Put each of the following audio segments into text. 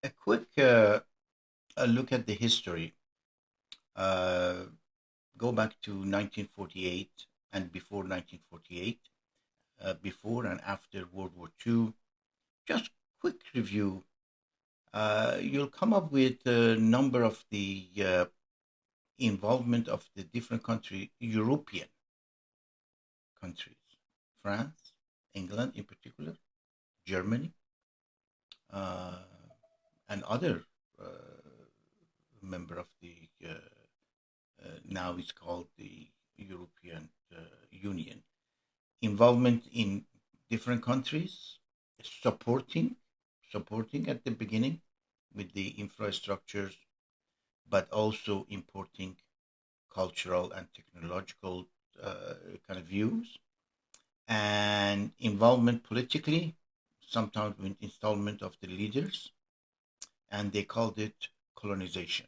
A quick a look at the history. Uh, Go back to 1948 and before 1948, before and after World War II. Just quick review. You'll come up with a number of the involvement of the different European countries, France, England in particular, Germany, uh, and other uh, member of the now it's called the European Union. Involvement in different countries, supporting, supporting at the beginning with the infrastructures, but also importing cultural and technological kind of views, and involvement politically, sometimes with installment of the leaders, and they called it colonization.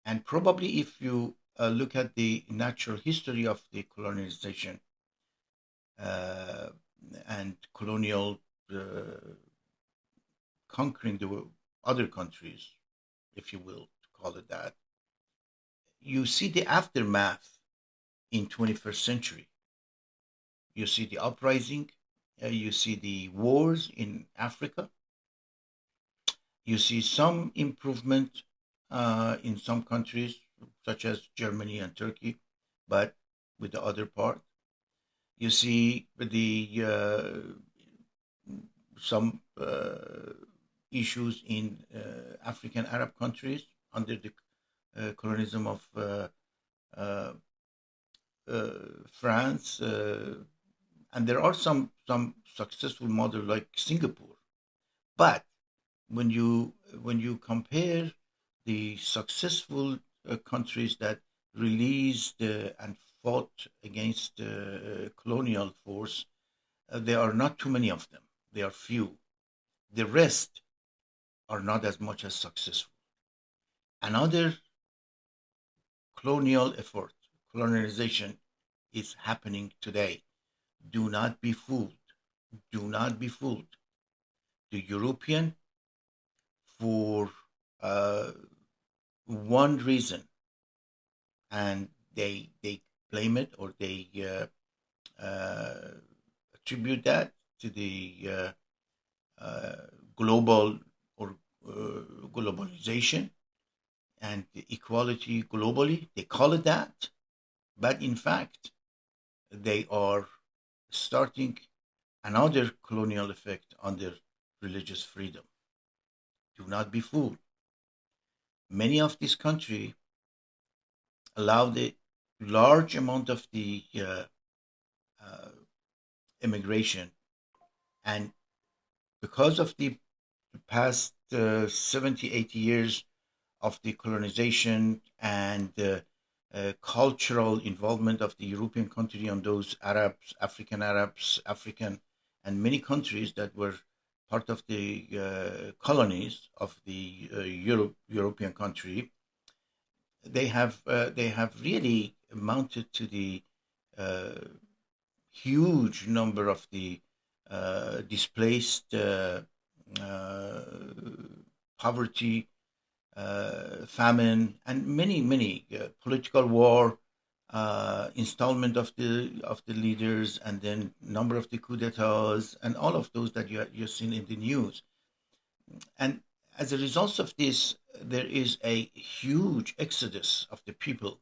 And probably, if you look at the natural history of the colonization uh, and colonial uh, conquering the other countries, if you will call it that, you see the aftermath in 21st century. You see the uprising, you see the wars in Africa, you see some improvement in some countries, such as Germany and Turkey, but with the other part, you see the some issues in African Arab countries under the colonialism of uh, France, and there are some successful models like Singapore. But when you compare the successful countries that released and fought against colonial force, there are not too many of them. There are few. The rest are not as much as successful. Another colonial effort, colonization, is happening today. Do not be fooled. Do not be fooled. The European, for uh, one reason, and they claim it, or they attribute that to the uh, global, or globalization and the equality globally. They call it that, but in fact, they are starting another colonial effect on their religious freedom. Do not be fooled. Many of these countries allow the large amount of the uh, immigration, and because of the past 70, 80 years of the colonization and cultural involvement of the European country on those Arabs, African, and many countries that were part of the colonies of the European country, they have really amounted to the uh, huge number of the displaced, uh, poverty, famine, and many political war, installment of the leaders, and then number of the coup d'états, and all of those that you're seeing in the news. And as a result of this, there is a huge exodus of the people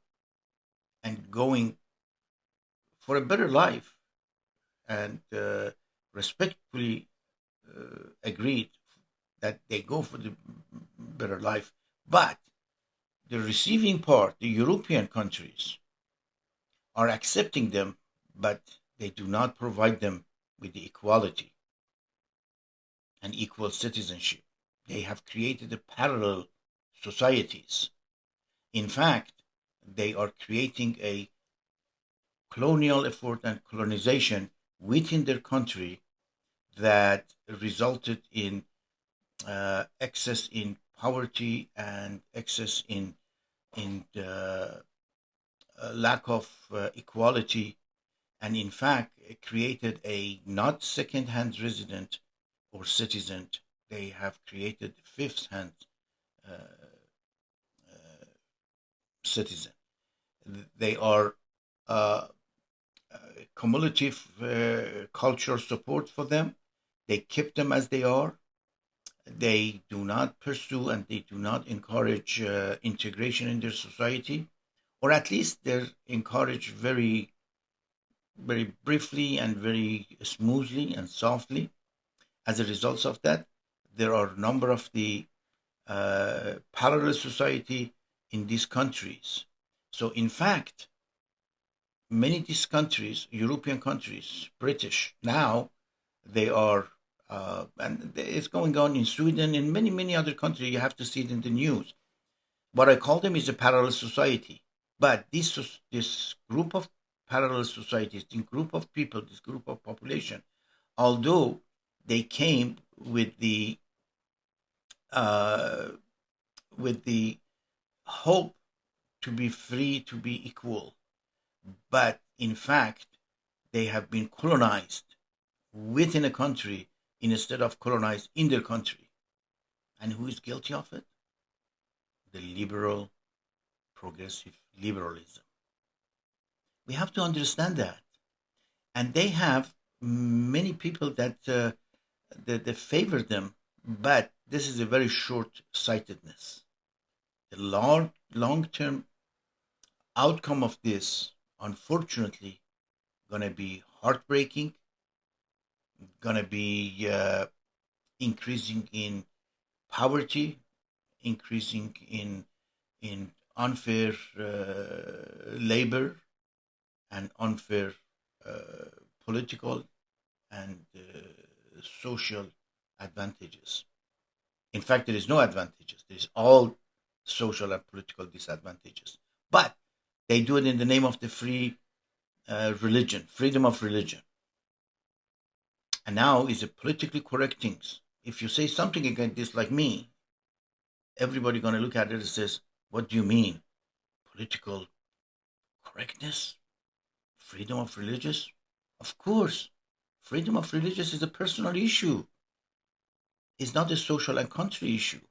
and going for a better life, and respectfully agreed that they go for the better life. But the receiving part, the European countries, are accepting them, but they do not provide them with the equality and equal citizenship. They have created a parallel societies. In fact, they are creating a colonial effort and colonization within their country that resulted in excess in poverty and excess in lack of equality, and in fact it created a not second-hand resident or citizen, They have created fifth-hand uh, uh, citizen. They are uh, cumulative cultural support for them. They keep them as they are. They do not pursue and they do not encourage integration in their society, or at least they're encouraged very, very briefly and very smoothly and softly. As a result of that, there are a number of the parallel society in these countries. So, in fact, many of these countries, European countries, British, now they are, and it's going on in Sweden, in many, many other countries. You have to see it in the news. What I call them is a parallel society. But this group of parallel societies, this group of people, this group of population, although they came uh, with the hope to be free, to be equal, but in fact they have been colonized within a country instead of colonized in their country. And who is guilty of it? The liberal, progressive liberalism. We have to understand that. And they have many people that favor them, but this is a very short sightedness. The long term outcome of this, unfortunately, gonna be heartbreaking, gonna be increasing in poverty, increasing in unfair labor and unfair uh, political and social advantages. In fact, there is no advantages. There is all social and political disadvantages. But they do it in the name of the free religion, freedom of religion. And now is a politically correct things. If you say something against this, like me, everybody gonna look at it and says, "What do you mean, political correctness? Freedom of religious? Of course, freedom of religious is a personal issue. It's not a social and country issue.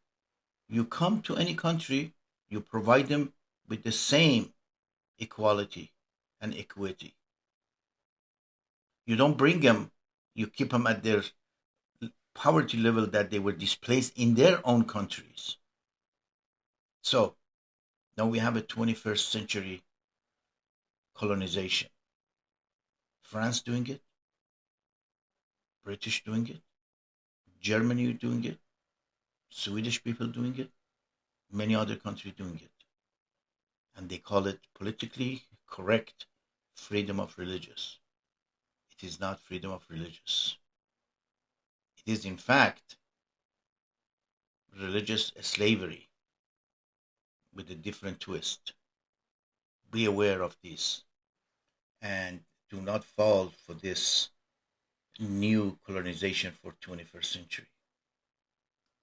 You come to any country, you provide them with the same equality and equity. You don't bring them, you keep them at their poverty level that they were displaced in their own countries. So now we have a 21st century colonization. France doing it, British doing it, Germany doing it, Swedish people doing it, many other countries doing it. And they call it politically correct freedom of religious. It is not freedom of religious. It is, in fact, religious slavery with a different twist. Be aware of this and do not fall for this new colonization for 21st century.